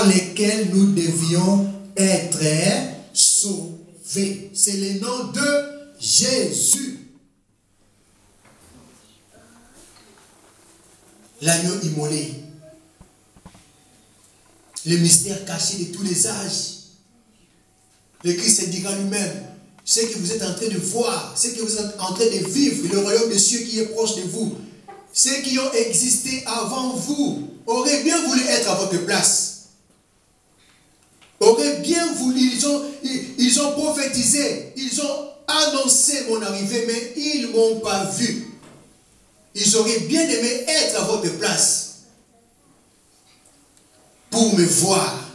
par lesquels nous devions être sauvés. C'est le nom de Jésus. L'agneau immolé. Le mystère caché de tous les âges. Le Christ dira lui-même, ce que vous êtes en train de voir, ce que vous êtes en train de vivre, le royaume des cieux qui est proche de vous, ceux qui ont existé avant vous, auraient bien voulu être à votre place. Auraient bien voulu, ils ont prophétisé, ils ont annoncé mon arrivée, mais ils ne m'ont pas vu. Ils auraient bien aimé être à votre place pour me voir.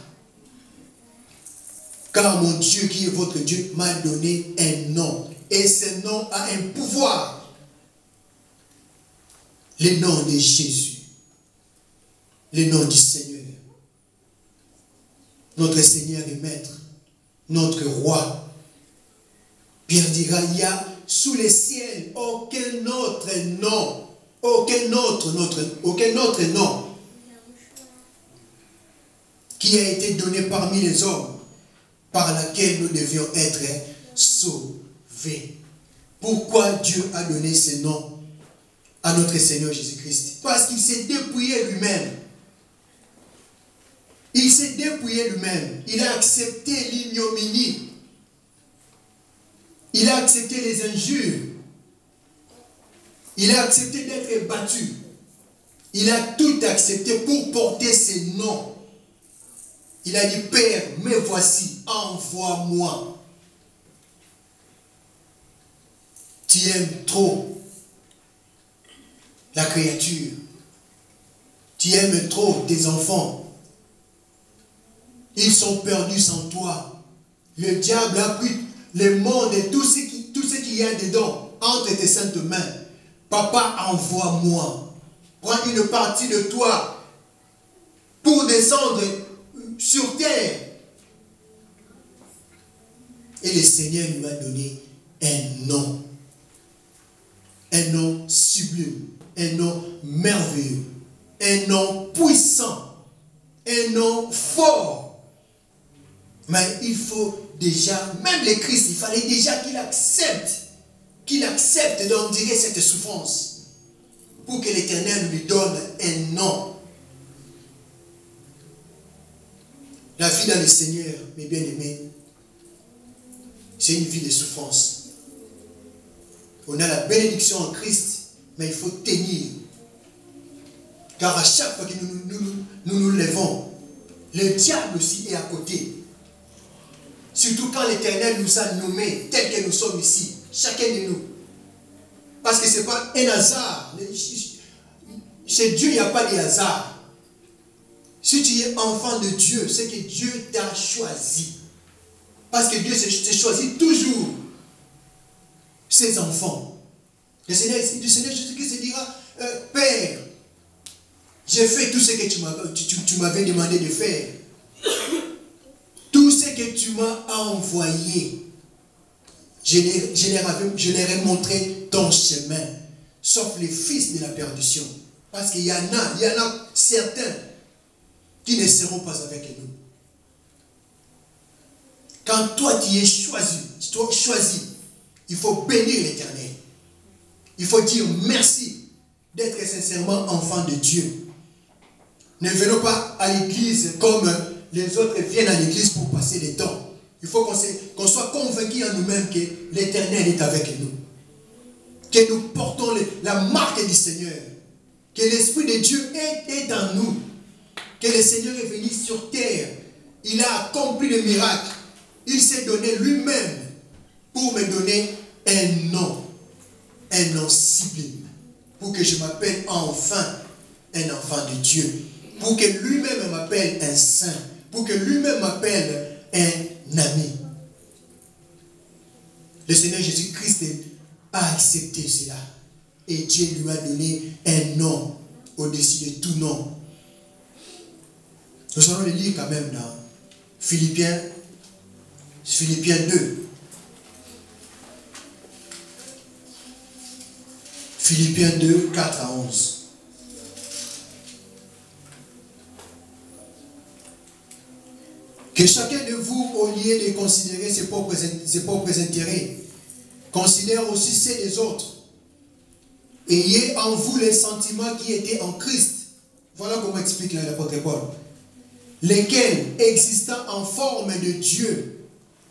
Car mon Dieu qui est votre Dieu m'a donné un nom. Et ce nom a un pouvoir. Le nom de Jésus. Le nom du Seigneur. Notre Seigneur et Maître. Notre Roi. Pierre dira, il y a sous les ciels aucun autre nom. Aucun autre nom qui a été donné parmi les hommes par laquelle nous devions être sauvés. Pourquoi Dieu a donné ce nom à notre Seigneur Jésus-Christ? Parce qu'il s'est dépouillé lui-même. Il s'est dépouillé lui-même. Il a accepté l'ignominie. Il a accepté les injures. Il a accepté d'être battu. Il a tout accepté pour porter ce nom. Il a dit, Père, me voici, envoie-moi. Tu aimes trop la créature. Tu aimes trop tes enfants. Ils sont perdus sans toi. Le diable a pris le monde et tout ce qu'il y a dedans entre tes saintes mains. Papa, envoie-moi. Prends une partie de toi pour descendre sur terre. Et le Seigneur nous a donné un nom. Un nom sublime. Un nom merveilleux. Un nom puissant. Un nom fort. Mais il faut déjà, même le Christ, il fallait déjà qu'il accepte d'endurer cette souffrance pour que l'Éternel lui donne un nom. La vie dans le Seigneur, mes bien-aimés, c'est une vie de souffrance. On a la bénédiction en Christ, mais il faut tenir. Car à chaque fois que nous lèvons, le diable aussi est à côté. Surtout quand l'Éternel nous a nommés tels que nous sommes ici, chacun de nous. Parce que ce n'est pas un hasard. Chez Dieu, il n'y a pas de hasard. Si tu es enfant de Dieu, c'est que Dieu t'a choisi. Parce que Dieu te choisit toujours ses enfants. Le Seigneur Jésus-Christ se dira, Père, j'ai fait tout ce que tu m'avais demandé de faire. Tout ce que tu m'as envoyé, je leur ai montré ton chemin. Sauf les fils de la perdition. Parce qu'il y en a certains qui ne seront pas avec nous. Quand toi tu es choisi, il faut bénir l'Éternel. Il faut dire merci d'être sincèrement enfant de Dieu. Ne venons pas à l'église comme les autres viennent à l'église pour passer le temps. Il faut qu'on soit convaincus en nous-mêmes que l'Éternel est avec nous. Que nous portons la marque du Seigneur. Que l'Esprit de Dieu est en nous. Que le Seigneur est venu sur terre. Il a accompli le miracle. Il s'est donné lui-même pour me donner un nom. Un nom sublime. Pour que je m'appelle enfin un enfant de Dieu. Pour que lui-même m'appelle un saint. Pour que lui-même m'appelle un ami. Le Seigneur Jésus-Christ a accepté cela. Et Dieu lui a donné un nom au-dessus de tout nom. Nous allons le lire quand même dans Philippiens 2. Philippiens 2, 4 à 11. Que chacun de vous, au lieu de considérer ses propres intérêts, considère aussi ceux des autres. Ayez en vous les sentiments qui étaient en Christ. Voilà comment explique l'apôtre Paul. Lesquels, existant en forme de Dieu,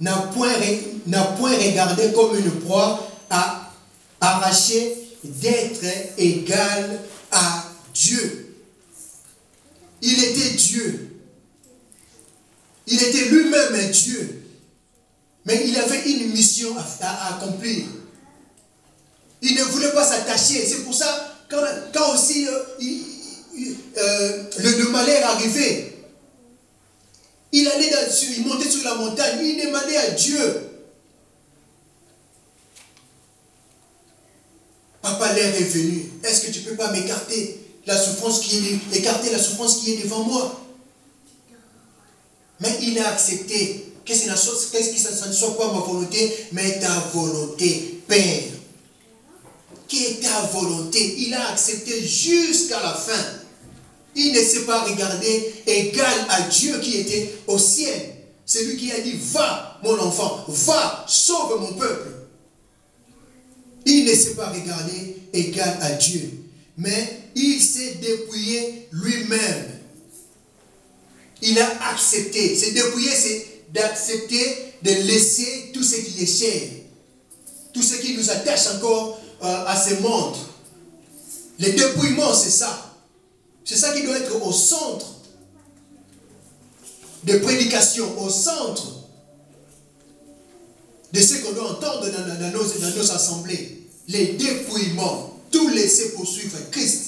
n'a point regardé comme une proie à arracher d'être égal à Dieu. Il était Dieu. Il était lui-même Dieu. Mais il avait une mission à accomplir. Il ne voulait pas s'attacher. C'est pour ça, quand aussi le malheur arrivait, il montait sur la montagne, il demandait à Dieu. Papa, l'heure est venue. Est-ce que tu ne peux pas m'écarter la souffrance qui est devant moi? Mais il a accepté que ce ne soit pas ma volonté, mais ta volonté, Père. Qui est ta volonté? Il a accepté jusqu'à la fin. Il ne s'est pas regardé égal à Dieu qui était au ciel. C'est lui qui a dit, va mon enfant, va, sauve mon peuple. Il ne s'est pas regardé égal à Dieu. Mais il s'est dépouillé lui-même. Il a accepté. Se dépouiller, c'est d'accepter de laisser tout ce qui est cher. Tout ce qui nous attache encore à ce monde. Le dépouillement, c'est ça. C'est ça qui doit être au centre de prédication, au centre de ce qu'on doit entendre dans nos assemblées. Les dépouillements, tout laisser poursuivre Christ.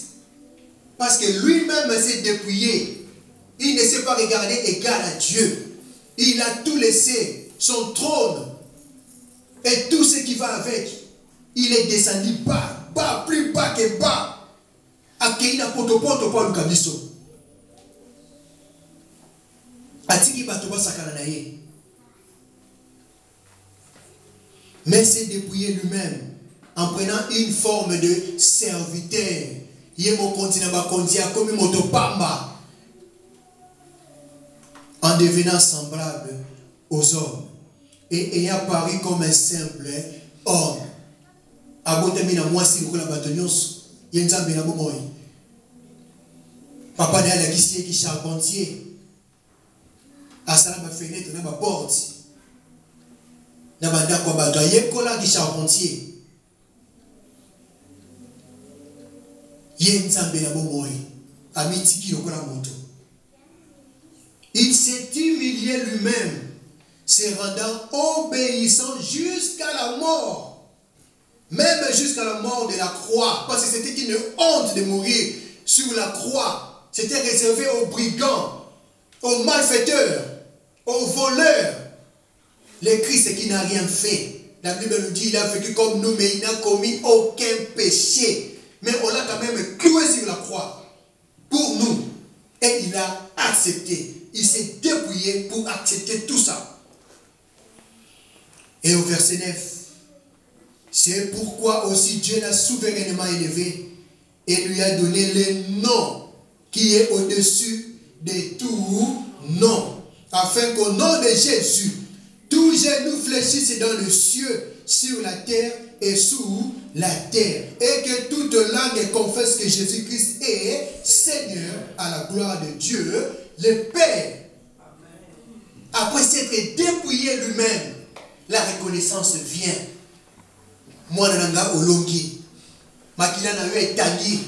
Parce que lui-même s'est dépouillé. Il ne s'est pas regardé égal à Dieu. Il a tout laissé, son trône et tout ce qui va avec. Il est descendu bas, bas, plus bas que bas. Akeina potopoto pa lukabiso. Atiki batoba sakana na ye. Mais s'est dépouillé lui-même en prenant une forme de serviteur. Yemo kontina ba kontia comme motopamba. En devenant semblable aux hommes et ayant paru comme un simple homme. Abotamina moi si vous la batonios, yenzambe na bomoy. Papa na la qui charpentier. Asala ba fenêtre na ba porte. Na banda ko bato yekola ki charpentier. Yenzambe na bomoy. Amitiki lokola moto. Il s'est humilié lui-même, se rendant obéissant jusqu'à la mort. Même jusqu'à la mort de la croix. Parce que c'était une honte de mourir sur la croix. C'était réservé aux brigands, aux malfaiteurs, aux voleurs. Le Christ qui n'a rien fait. La Bible nous dit qu'il a vécu comme nous, mais il n'a commis aucun péché. Mais on l'a quand même cloué sur la croix. Pour nous. Et il a accepté. Il s'est dépouillé pour accepter tout ça. Et au verset 9, c'est pourquoi aussi Dieu l'a souverainement élevé et lui a donné le nom qui est au-dessus de tout nom, afin qu'au nom de Jésus, tout genou fléchisse dans le cieux, sur la terre et sous la terre, et que toute langue confesse que Jésus-Christ est Seigneur à la gloire de Dieu, le Père. Après s'être dépouillé lui-même, la reconnaissance vient. Moi, nanga olongi, makila na yo etangi,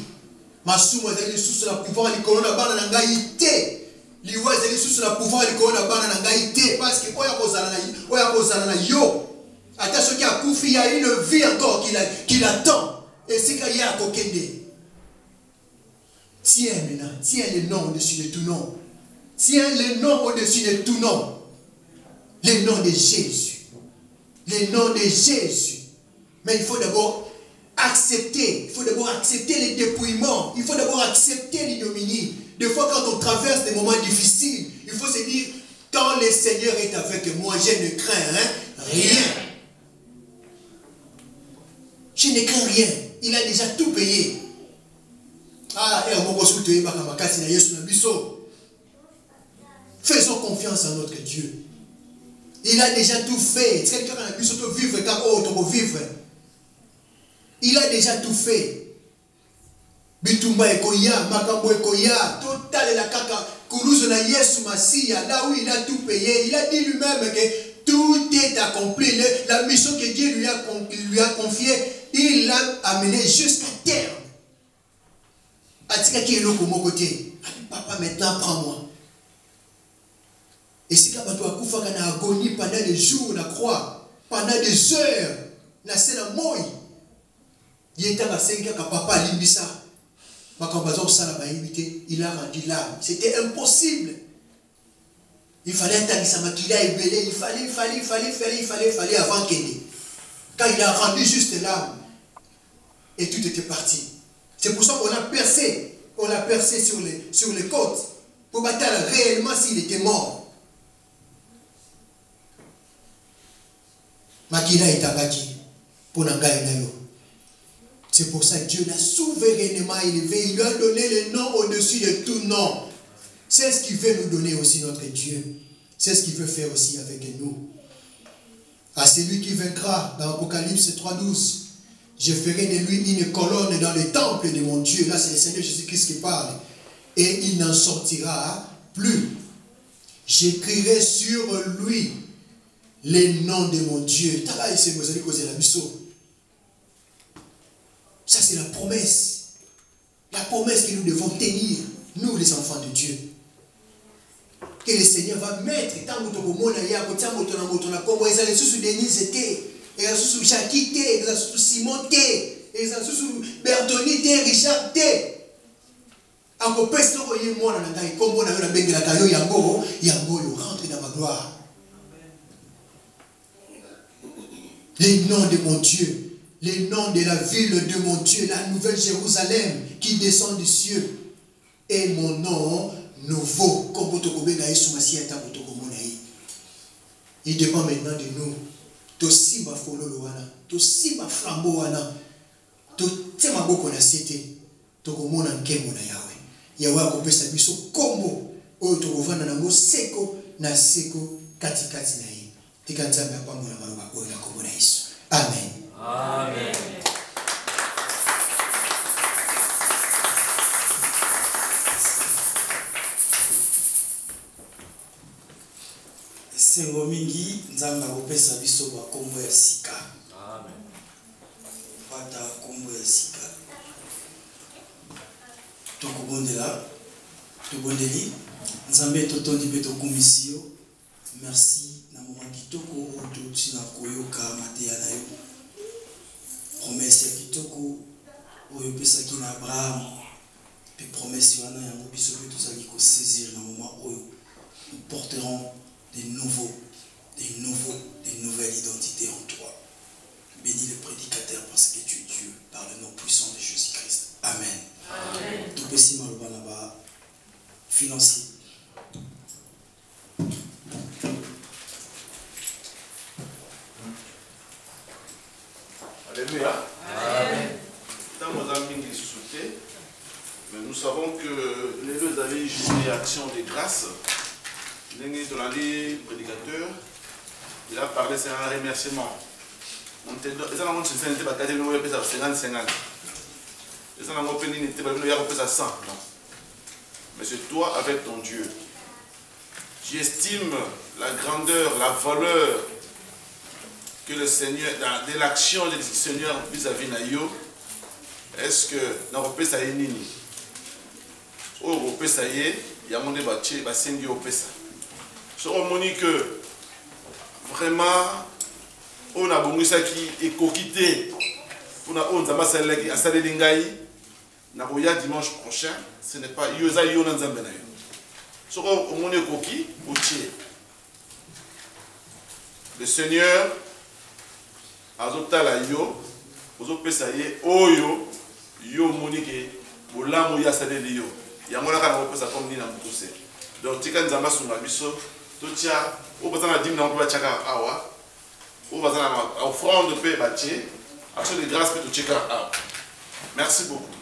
masumo ezali sous la pouvoir likolo na bana nanga ite, liwa ezali sous la pouvoir likolo na bana nanga ite, parce que oya kozala na yo. Attention qu'il y a Koufi, il y a une vie encore qui l'attend. Et c'est qu'il y a Kokende. Tiens maintenant, tiens le nom au-dessus de tout nom. Tiens le nom au-dessus de tout nom. Le nom de Jésus. Le nom de Jésus. Mais il faut d'abord accepter. Il faut d'abord accepter les dépouillements. Il faut d'abord accepter l'ignominie. Des fois, quand on traverse des moments difficiles, il faut se dire, quand le Seigneur est avec moi, je ne crains rien. Je ne crains rien. Il a déjà tout payé. Ah, et on va consulter Bakamakasi na Yesu na biso. Faisons confiance en notre Dieu. Il a déjà tout fait. C'est quelqu'un qui a pu surtout vivre car autre pour vivre. Il a déjà tout fait. Bitumba ekoya, makambo ekoya, total la kaka, koulouzo na Yesu Masia, là où il a tout payé. Il a dit lui-même que tout est accompli. La mission que Dieu lui a confiée, il l'a amené jusqu'à terme. Atika qui est là pour mon côté. Papa, maintenant prends-moi. Et si tu as koufa kana agonie pendant des jours, na croix, pendant des heures, na sena moi. Il était à 5 ans que papa limbisa. Il a rendu l'âme. C'était impossible. Il fallait attendre sa maquilla et belé. Il fallait avant qu'il ait. Quand il a rendu juste l'âme, et tout était parti. C'est pour ça qu'on a percé. On l'a percé sur les côtes. Pour battre réellement s'il était mort. Makila est abattu. Pour n'engager d'ailleurs. C'est pour ça que Dieu l'a souverainement élevé. Il lui a donné le nom au-dessus de tout nom. C'est ce qu'il veut nous donner aussi, notre Dieu. C'est ce qu'il veut faire aussi avec nous. À celui qui vaincra, dans Apocalypse 3:12, je ferai de lui une colonne dans le temple de mon Dieu. Là, c'est le Seigneur Jésus-Christ qui parle. Et il n'en sortira plus. J'écrirai sur lui les noms de mon Dieu. Ça, c'est la promesse. La promesse que nous devons tenir, nous les enfants de Dieu. Que le Seigneur va mettre, tant que nous avons Denise était, et sous Jackie et sous Simon et sous Bertoni Richard rentre dans ma gloire. Les noms de mon Dieu. Les noms de la ville de mon Dieu, la nouvelle Jérusalem qui descend du ciel. Et mon nom nouveau. Il dépend maintenant de nous. Tosimba fololo wana, tosimba flambeau wana, totema boko na sete, tokomona nkembo na Yawe. Yawe akopesa biso kombo oyo tokovanda nango seko na seko katikati na ye. Tika nzambe apambola maloba oyo na kombo na Yesu. Amen. Amen. Sengo mingi nzamba kopesa biso ba kombo ya sika. Amen. Pata kombo ya sika. Tokobondela, tobondeli nzambe totondi pe tokumisio. Merci na moment kitoko oto tina koyoka mateya na yo. Promesse ya kitoko oyo pesaki na Abraham. Pe promesse wana yango biso pe tozali ko saisir na moment oyo nous porterons des nouvelles identités en toi. Bénis le prédicateur parce que tu es Dieu par le nom puissant de Jésus-Christ. Amen. Amen. Tout petit malbanaba financier. Alléluia. Amen. Dans nos amis qui soutaient, mais nous savons que les deux avaient une action de grâce. Le prédicateur, il a parlé, c'est un remerciement. On te donne, ça n'a pas de 50-50. Ça n'a pas de 100. Mais c'est toi avec ton Dieu. Tu estimes la grandeur, la valeur que le Seigneur, de l'action du Seigneur vis-à-vis de Nayo. Est-ce que dans le pays, ça est nini? Au pays, ça y est, il y a mon débat, il y a au pays. Je me que vraiment, on a besoin qui est coquité pour nous installer à Lingaï. Dimanche prochain, ce n'est pas Yosa Yonan Zambenayo. Ce qu'on est coquille, le Seigneur a zotala yo, ozopesaye oyo yo monike bolamu ya sadeli yo. Yangola kana opesa comme ni na mutuse. Donc tika nzamba sunga biso totia obazana dimna on peut chaka awa. Obazana offrande pe batie. Action de grâce peut to cheka awa. Merci beaucoup.